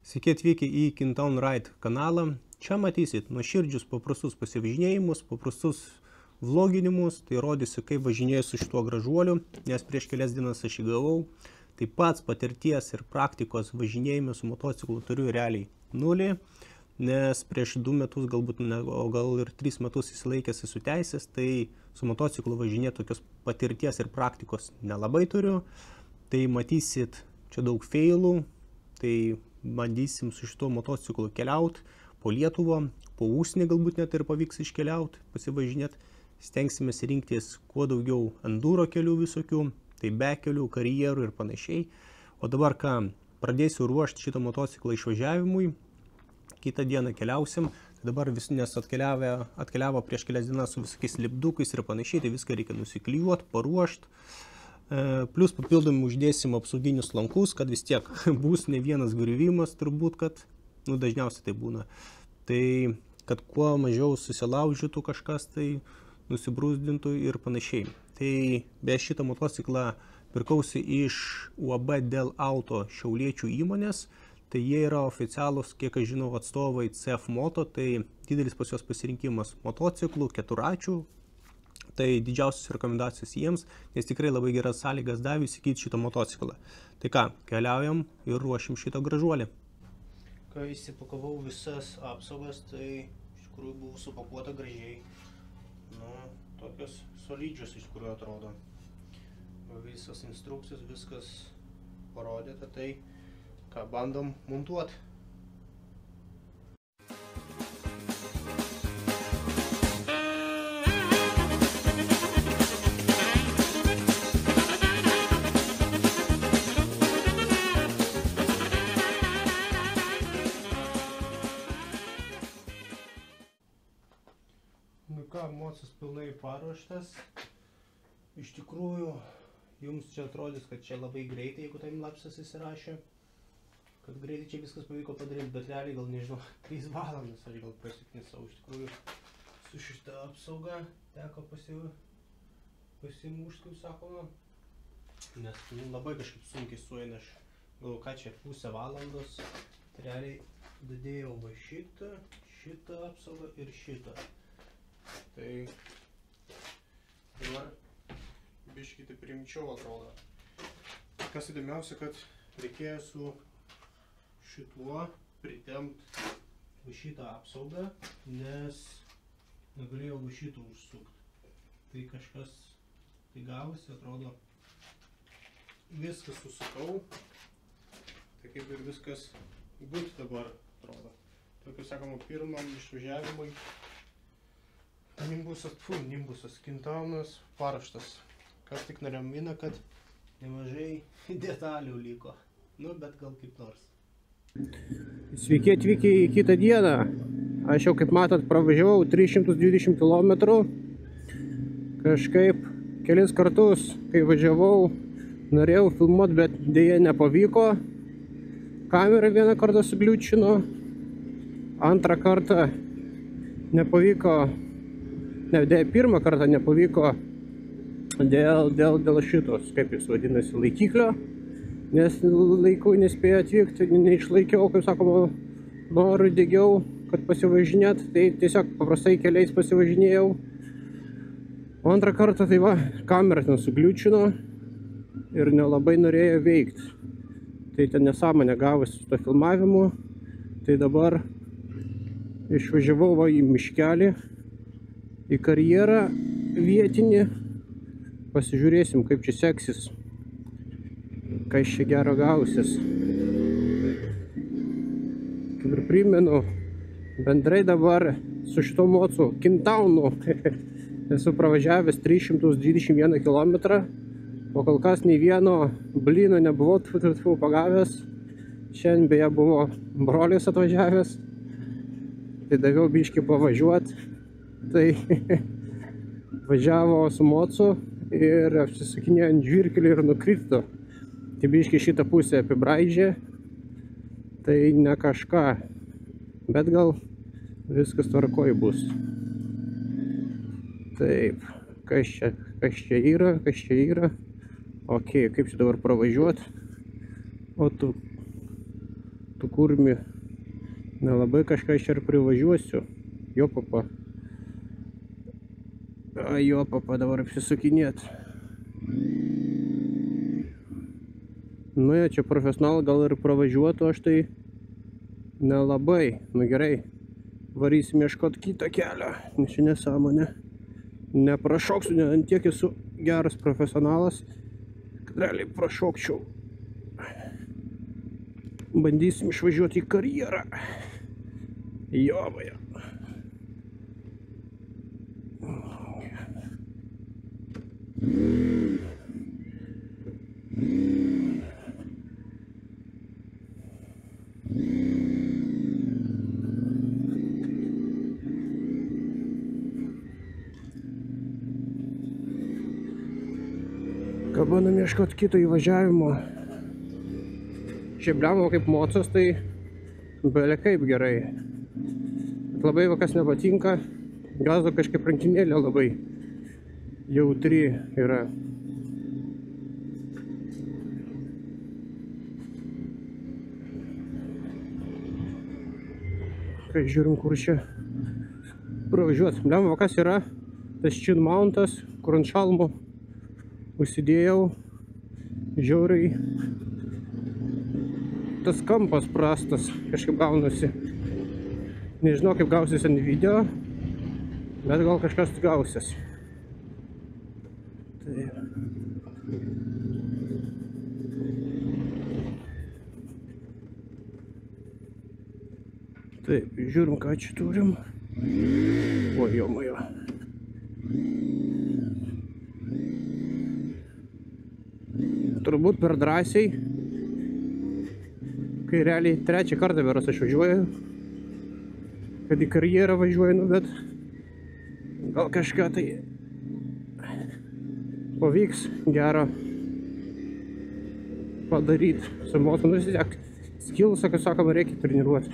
Sveiki atvykę į Kintown Ride kanalą. Čia matysit nuoširdžius paprastus pasivažinėjimus, paprastus vloginimus. Tai rodysiu, kaip važinėju su šituo gražuoliu, nes prieš kelias dienas aš jį gavau. Taip pat patirties ir praktikos važinėjime su motociklu turiu realiai nulį, nes prieš 2 metus, galbūt, o gal ir 3 metus įsilaikęs esu teisės, tai su motociklu važinėti tokios patirties ir praktikos nelabai turiu. Tai matysit čia daug failų, tai bandysim su šituo motociklu keliauti po Lietuvą, po užsienį galbūt net ir pavyks iškeliauti, pasivažinėti. Stengsime rinktis kuo daugiau enduro kelių visokių, tai bekelių, karjerų ir panašiai. O dabar ką, pradėsiu ruošti šitą motociklą išvažiavimui. Kitą dieną keliausim. Tai dabar vis nes atkeliavo prieš kelias dienas su visokiais lipdukais ir panašiai, tai viską reikia nusiklijuoti, paruošti. Plius papildomai uždėsim apsauginius lankus, kad vis tiek bus ne vienas griuvimas, turbūt, kad, dažniausiai tai būna. Tai, kad kuo mažiau susilaužytų kažkas, tai nusibrūzdintų ir panašiai. Tai be šitą motociklą pirkausi iš UAB Dell Auto šiauliečių įmonės. Tai jie yra oficialūs, kiek aš žinau, atstovai CF Moto, tai didelis pas juos pasirinkimas motociklų, keturračių. Tai didžiausios rekomendacijos jiems, nes tikrai labai geras sąlygas davė įsigyti šitą motociklą. Tai ką, keliaujam ir ruošim šitą gražuolį. Kai įsipakavau visas apsaugas, tai iš tikrųjų buvo supakuota gražiai. Tokios solidžios iš tikrųjų atrodo. Visas instrukcijas, viskas parodyta, tai ką bandom montuoti. Mocis pilnai paruoštas. Iš tikrųjų, jums čia atrodys, kad čia labai greitai, jeigu timelapsas įsirašė, kad greitai čia viskas pavyko padaryti, bet realiai gal nežinau, 3 valandas aš gal prasiknisau. Iš tikrųjų, su šitą apsaugą teko pasimušti, kaip sakoma, nes labai kažkaip sunkiai sueina. Aš galvoju, ką čia 0,5 valandos, tai realiai dadėjau va šitą apsaugą ir šitą. Tai dabar biškį taip rimčiau atrodo. Kas įdomiausia, kad reikėjo su šituo pritempti šitą apsaugą, nes negalėjau šitą užsukti. Tai kažkas tai gavosi, atrodo, viskas susukau. Tai kaip ir viskas būt dabar atrodo. Tokiu sakoma, pirmam išvažiavimui. Nimbusas Kintownas paruoštas. Kas tik neramina, kad nemažai detalių liko. Bet gal kaip nors. Sveiki atvykę į kitą dieną. Aš jau, kaip matot, pravažiavau 320 km. Kažkaip kelis kartus, kai važiavau, norėjau filmuoti, bet dėja nepavyko. Kamera vieną kartą sugliučino. Antrą kartą nepavyko. Pirmą kartą nepavyko dėl šitos, kaip jis vadinasi, laikiklio, nes laiku nespėjo atvykti, neišlaikiau, kaip sakoma, noriu degiau, kad pasivažinėt, tai tiesiog paprastai keliais pasivažinėjau. O antrą kartą tai va, kamera ten sugliučino ir nelabai norėjo veikti. Tai ten nesąmonė gavosi su to filmavimu, tai dabar išvažiavau va į miškelį, į karjerą vietinį, pasižiūrėsim, kaip čia seksis, kas čia gero gausis. Kaip ir primenu, bendrai dabar su šito mocu Kintownu esu pravažiavęs 321 km, o kol kas nei vieno blyno nebuvau pagavęs. Šiandien beje buvo brolis atvažiavęs, tai daviau biškį pavažiuoti. Tai važiavo su mocu ir apsisukinėjo ant žvyrkelio ir nukrito. Tai biškį šitą pusę apibraižė, tai ne kažką, bet gal viskas tvarkoj bus. Taip, kas čia yra. Ok, kaip čia dabar pravažiuoti? O tu tų kurmių nelabai kažką aš ir privažiuosiu. Jo papa. Jo papa dabar apsisukinėt. Nu jie čia profesionalai gal ir pravažiuotų, aš tai nelabai. Nu gerai, varysim ieškot kitą kelią, nes čia nesąmonė. Neprašoksiu, ne ant tiek esu geras profesionalas, kad realiai prašokčiau. Bandysim išvažiuoti į karjerą. Jovaja. Bandom ieškoti kito įvažiavimo. Šiaip bliamo kaip mocas, tai bele kaip gerai. Bet labai kas nepatinka, gazdo kažkaip rankinėlė labai jautri yra. Kai žiūrim, kur čia pravažiuot. Bliamo kas yra tas chin mountas, kur ant šalmo užsidėjau, žiauriai tas kampas prastas kažkaip gaunasi. Nežinau, kaip gausis ant video, bet gal kažkas gausis. Taip, žiūrim, ką čia turim. O, jo majo. Turbūt per drąsiai, kai realiai trečią kartą beras aš važiuoju, kad į karjerą važiuoju, bet gal kažką tai pavyks gero padaryti su motu. Nu, vis tiek skilsą, kaip sakoma, reikia treniruoti.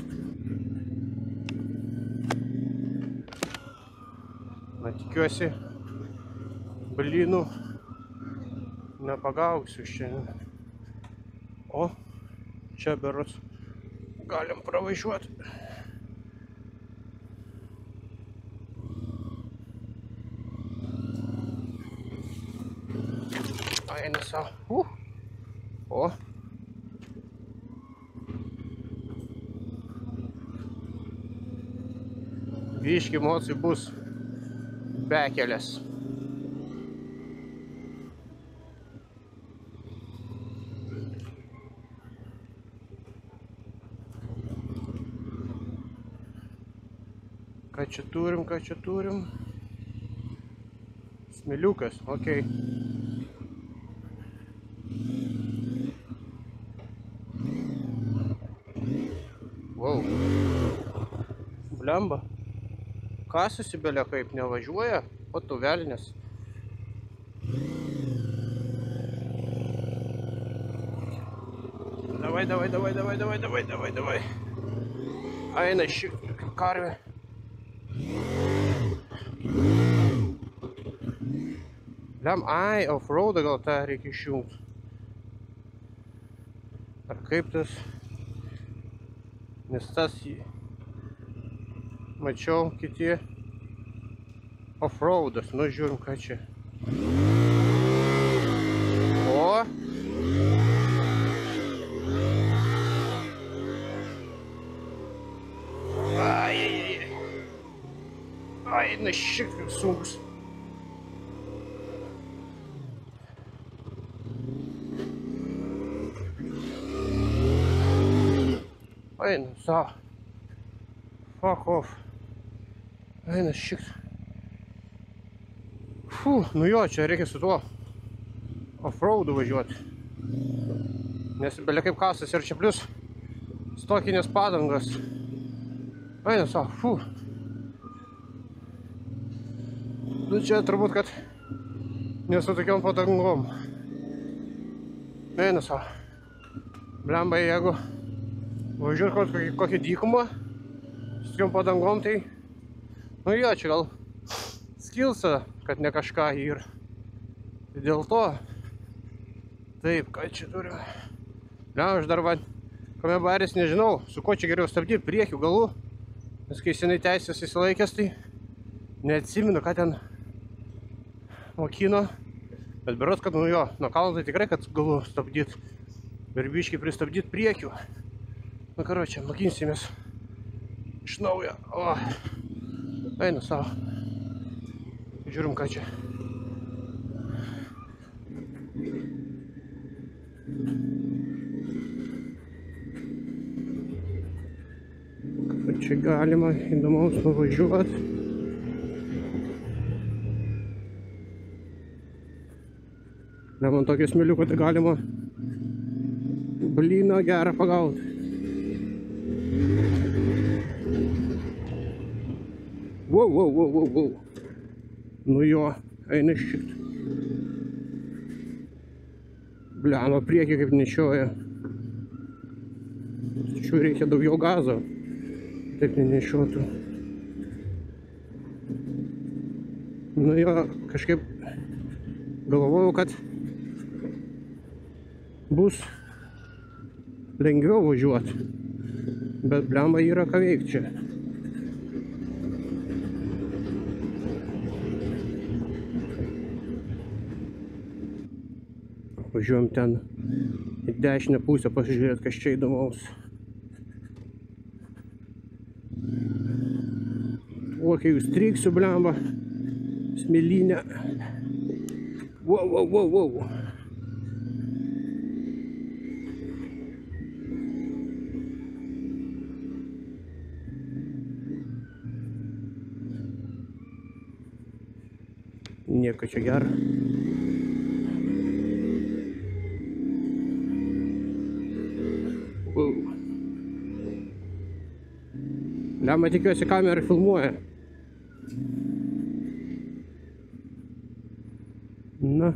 Na, tikiuosi, blynų nepagausiu šiandien. O, čia berods galim pravažiuoti. Eina savo. O. Biški mocai bus bekelės. Ką čia turim? Smėliukas, okei. Wow. Blemba. Kasasi belia kaip nevažiuoja, o tu velnis. Davai. Eina ši karvė. Blem, ai, off-roadą gal tą reikia išjungti. Ar kaip tas? Nes tas mačiau kiti off-roadas. Nu, žiūrim, ką čia. O! Ai, na šiek tiek sunkus. Eina, savo. Fuck off. Eina šiek tiek. Nu jo, čia reikia su tuo off-roadu važiuoti. Nes belia kaip kasas ir čia plius stokinės padangas. Eina, savo. Nu čia turbūt, kad nesu tokiom padangom. Eina, savo. Blemba, jeigu važiuot kokį dykumą su tokiom padangom, tai nu jo, čia gal skilsa, kad ne kažką ir dėl to taip, ką čia turiu. Ne, aš dar Kame baris, nežinau, su ko čia geriau stabdyti, priekių galų. Nes kai seniai teisės įsilaikęs, tai neatsimenu, ką ten mokino. Bet berods, kad nuo jo, nuo kalno tai tikrai, kad galų stabdyti. Ir biškį pristabdyti priekių. Nu, karočią, mokinsimės iš naujo. O, einu savo. Žiūrim, ką čia. Ką čia galima įdomaus nuvažiuoti. Ne, man tokį smėliuką tai galima blyną gerą pagauti. Wow. Nu jo, eina šit. Bliano priekį kaip nešioja. Tačiau reikia daugiau gazo. Taip nenešiotų. Nu jo, kažkaip galvojau, kad bus lengviau važiuoti. Bet blemba yra ką veikti čia. Važiuojam ten į dešinę pusę pasižiūrėti, kas čia įdomaus. O, kai jūs tryksiu, blemba, smėlynę. Wow. Nieko čia gero. Lemma, tikiuosi, kamera filmuoja. Na,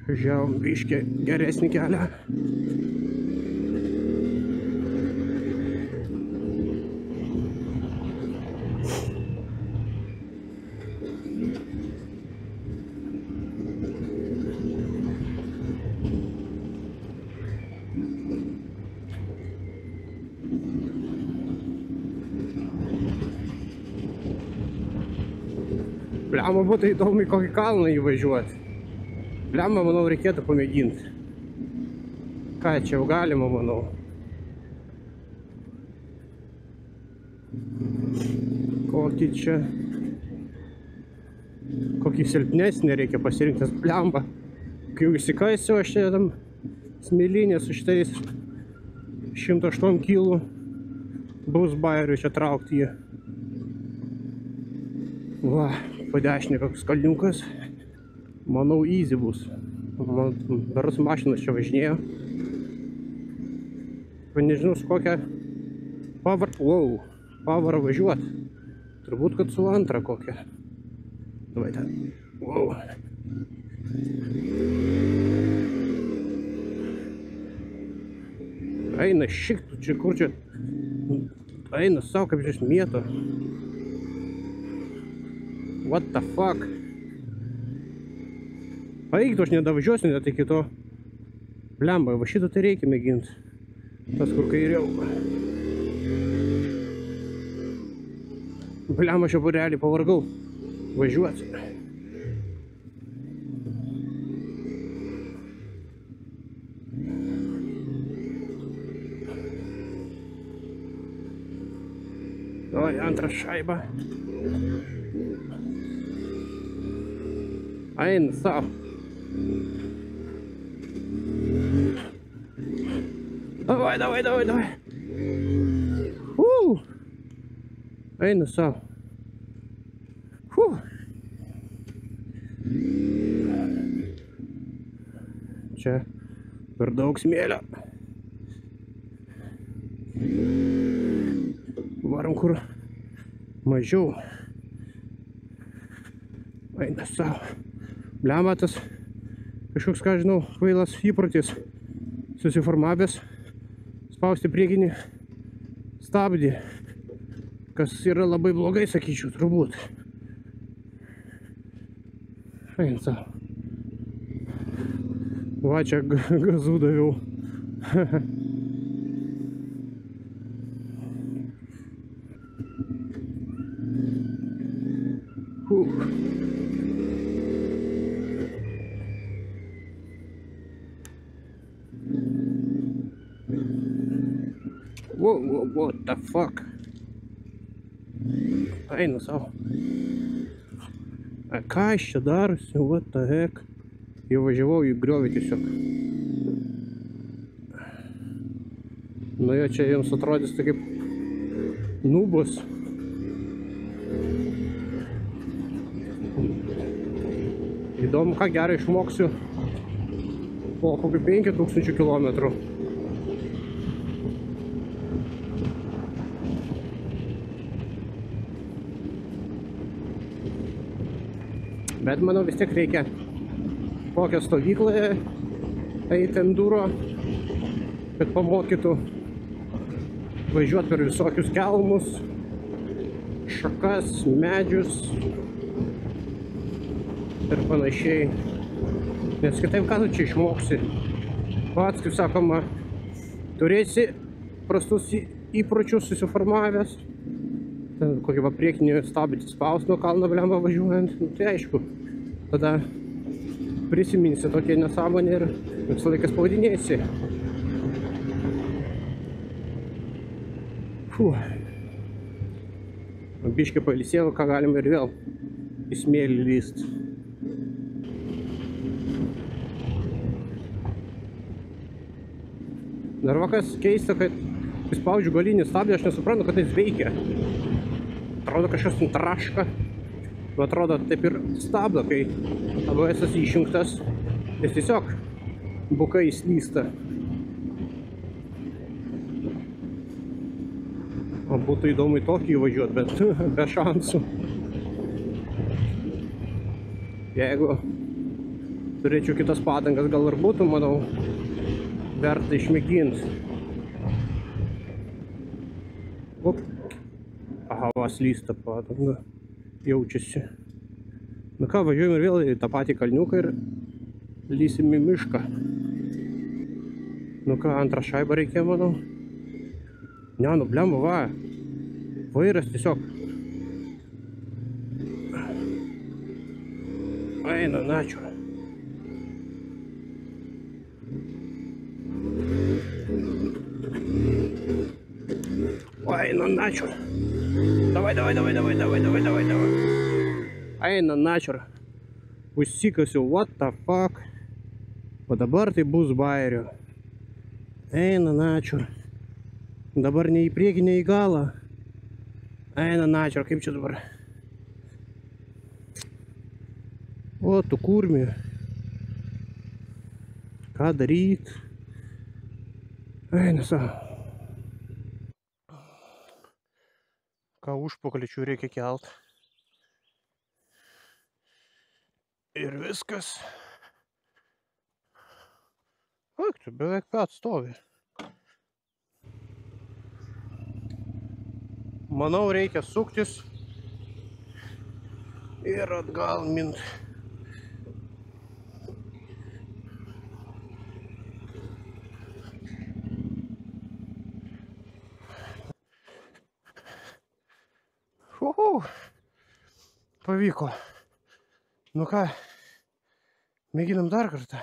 žiaum biškį geresnį kelią. Blemba, būtų įdomu į kokį kalną įvažiuoti. Blemba, manau, reikėtų pamėginti. Ką čia jau galima, manau. Kokį čia... Kokį silpnesnį reikia pasirinkti, blemba. Kai jau įsikaisiu, aš čia tam smėlynė su šitais 108 kilų. Bus bairių čia traukti jį. Va. Po dešinė koks kalniukas. Manau, easy bus. Berods mašinas čia važinėjo. Nežinau, su kokią pavarą važiuoti. Turbūt, kad su antrą kokią. Davai ten. Wow. Eina šiktų, čia kur čia. Eina savo, kaip čia mėto. What the fuck? Paeiktų, aš nedavažiuosiu net iki to. Blemba, va šitą tai reikia mėginti. Tas kur kairiau. Blemba, aš jau realiai pavargau važiuoti. Oi, antrą šaibą. Eina savo. Davai. Eina savo. Čia per daug smėlio. Varom kur mažiau. Eina savo. Blemba, tas kažkoks, ką žinau, kvailas įprotis susiformavęs spausti priekinį stabdį, kas yra labai blogai, sakyčiau, turbūt. Eina savo. Va, čia gazų daviau. What the fuck? Einu savo. Ką aš čia darosi? What the heck? Jau važiavau į griovį tiesiog. Nu jo, čia jums atrodys tai kaip nubus. Įdomu, ką gerai išmoksiu po kokių 5000 kilometrų. Bet manau vis tiek reikia kokią stovyklą eiti enduro, kad pamokytų važiuoti per visokius kelmus, šakas, medžius ir panašiai. Nes kitaip ką tu čia išmoksi? Pats, kaip sakoma, turėsi prastus įpročius susiformavęs. Ten kokį va priekinį stabdį spaust nuo kalno blemba važiuojant. Nu, tai aišku, tada prisiminsi tokią nesąmonę ir visą laiką spaudinėsi. Biškį pailsėjau, ką galim ir vėl į smėlį lyst. Dar vakas keista, kad spaudžiu galinį stabdį, aš nesuprantu, kad jis veikia. Atrodo kažkas traška. Atrodo taip ir stabdo, kai ABS išjungtas. Jis tiesiog bukai slysta. O būtų įdomu į tokį įvažiuoti, bet be šansų. Jeigu turėčiau kitas padangas, gal ir būtų, manau, verta išmėginti. Aha, slysta padanga, jaučiasi. Nu ką, važiuojam ir vėl į tą patį kalniuką ir lysim į mišką. Nu ką, antrą šaibą reikėjo, manau. Ne, nu blemba, va. Vairas tiesiog. Eina, načiu. Eina, načiu. Давай. Eina, načiur. Užsikasiu, what the fuck. O dabar tai bus bairio. Eina, načiur. Dabar ne į priekį, ne į galą. Eina, načiur, kaip čia dabar. O, tu kurmi. Ką daryt? Eina, savo. Ką užpakaličių reikia kelt. Ir viskas. Ak, tu beveik pats stovi. Manau, reikia suktis ir atgal mint. Pavyko. Nu ką, mėginam dar kartą.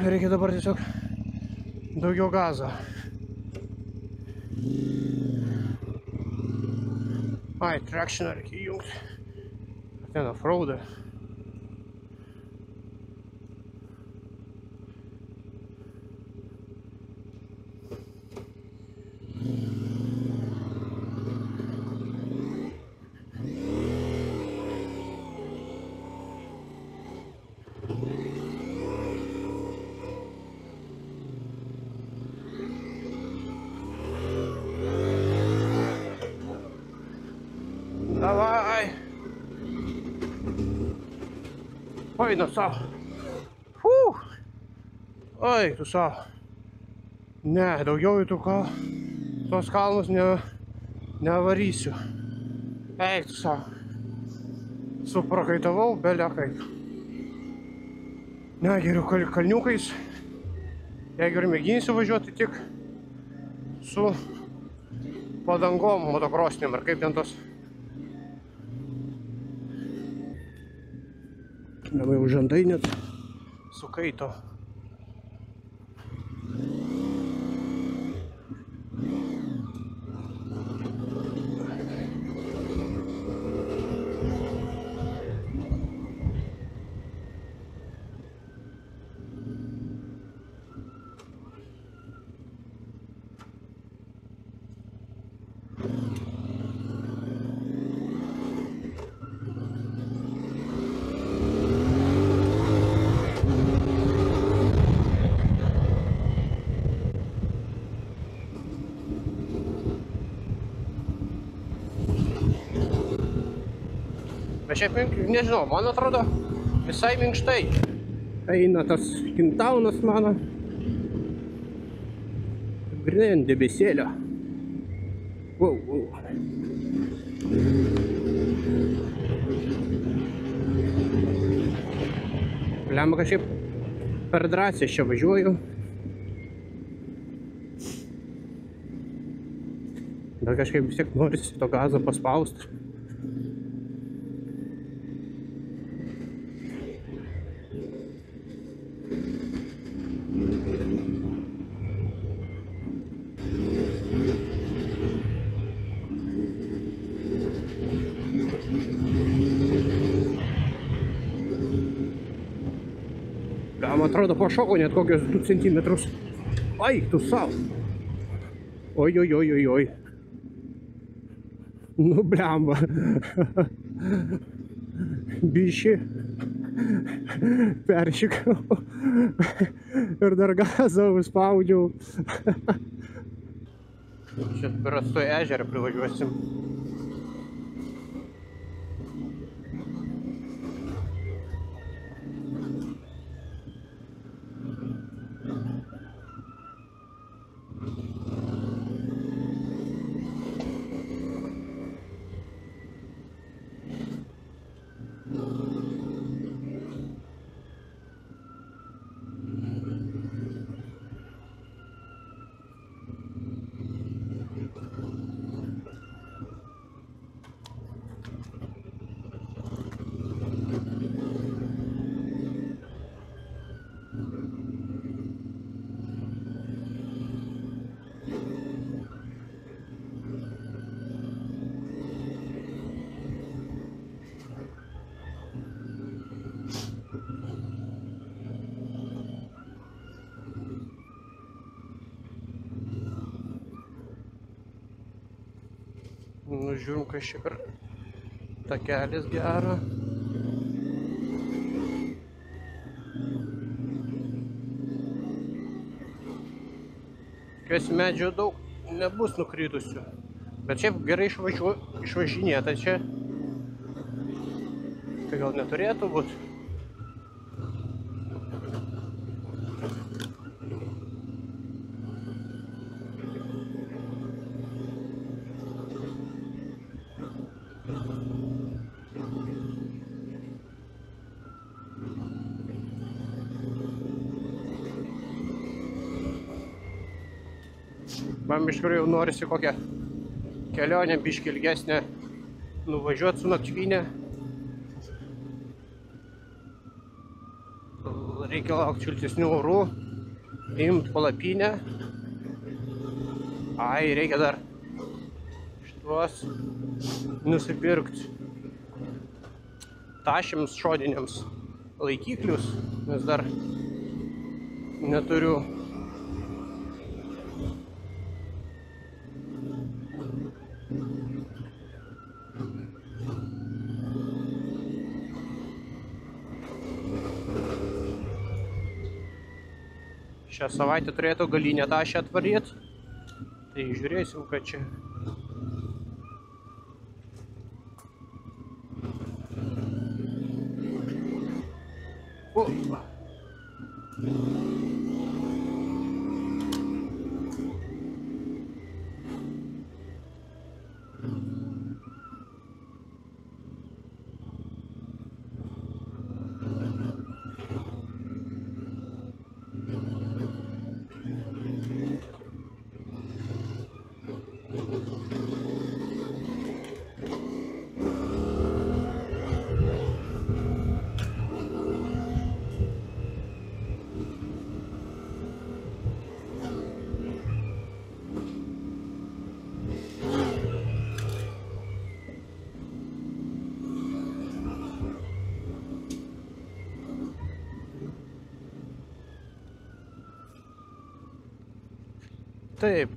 Reikia dabar tiesiog daugiau gazo. Ai, tractioną reikia įjungti. Ten offroadą. Давай. Ой, ну сав. Фух. Oi, tu savo. Ne, daugiau į tos kalnus nevarysiu. Eik, tu savo. Suprakaitavau, belekai. Ne, geriau kalniukais. Jeigu ir mėginsiu važiuoti, tik su padangom motokrosinėm, ar kaip ten tos Dabar jau žandai net sukaito. Bet šiaip, nežinau, man atrodo, visai minkštai eina tas Kintaunas mano. Grinai ant debesėlio. Wow. Lemba kažkaip per drąsiai čia važiuoju. Bet kažkaip vis tiek norisi to gazą paspausti. Man atrodo, pašoko net kokios 2 centimetrus. Ai, tu savo. Oi. Nu, blemba. Bišį. Peršikau. Ir dar gazą užspaudžiau. Čia per Rasto ežerą privažiuosim. Nu, žiūrim, kas čia per takelis gero. Tikiuosi medžio daug nebus nukritusių. Bet šiaip gerai išvažinėta čia. Tai gal neturėtų būti. Man iš tikrųjų norisi kokią kelionę biškį ilgesnę nuvažiuoti su naktvynė. Reikia laukti šiltesnių orų, imti palapinę. Ai, reikia dar šituos nusipirkti tašiams šodiniams laikiklius, nes dar neturiu. Šią savaitę turėtų galinę tašę atvaryti. Tai žiūrėsim, kad čia. Taip.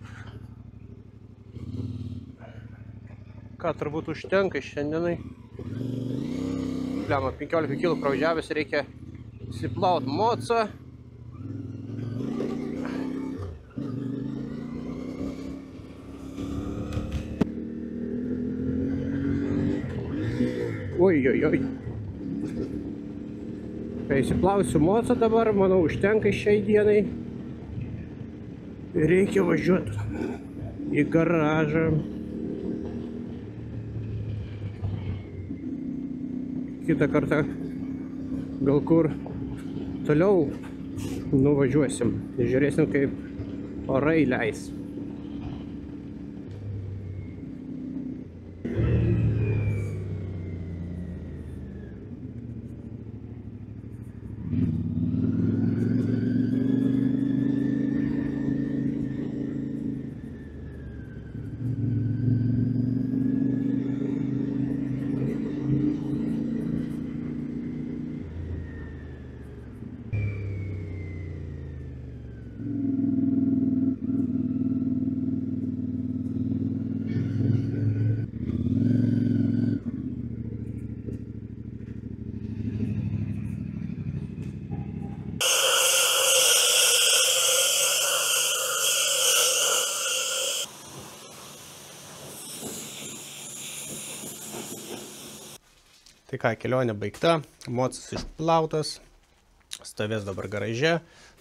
Ką turbūt užtenka šiandienai. Lemma, 15 kg pravažiavęs, reikia įsiplaut mocą. Oi. Kai įsiplausiu mocą dabar, manau, užtenka šiai dienai. Reikia važiuoti į garažą. Kitą kartą gal kur toliau nuvažiuosim. Žiūrėsim, kaip orai leis. Tai ką, kelionė baigta, mocas išplautas, stovės dabar garaže,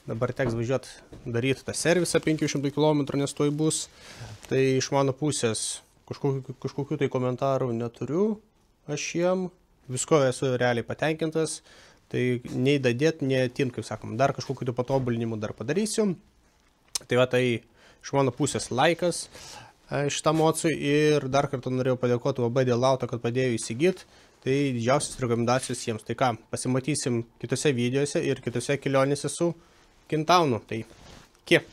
dabar teks važiuoti daryti tą servisą 500 km, nes toj bus. Tai iš mano pusės kažkokių tai komentarų neturiu aš jiem, visko esu realiai patenkintas, tai nei dadėt, nei atint, kaip sakom, dar kažkokių tai patobulinimų dar padarysiu. Tai va, tai iš mano pusės laikas šitam mocui ir dar kartą norėjau padėkoti UAB Dėl Auto, kad padėjo įsigyti. Tai didžiausios rekomendacijos jiems. Tai ką, pasimatysim kitose videose ir kitose kelionėse su Kintaunu. Tai kiek?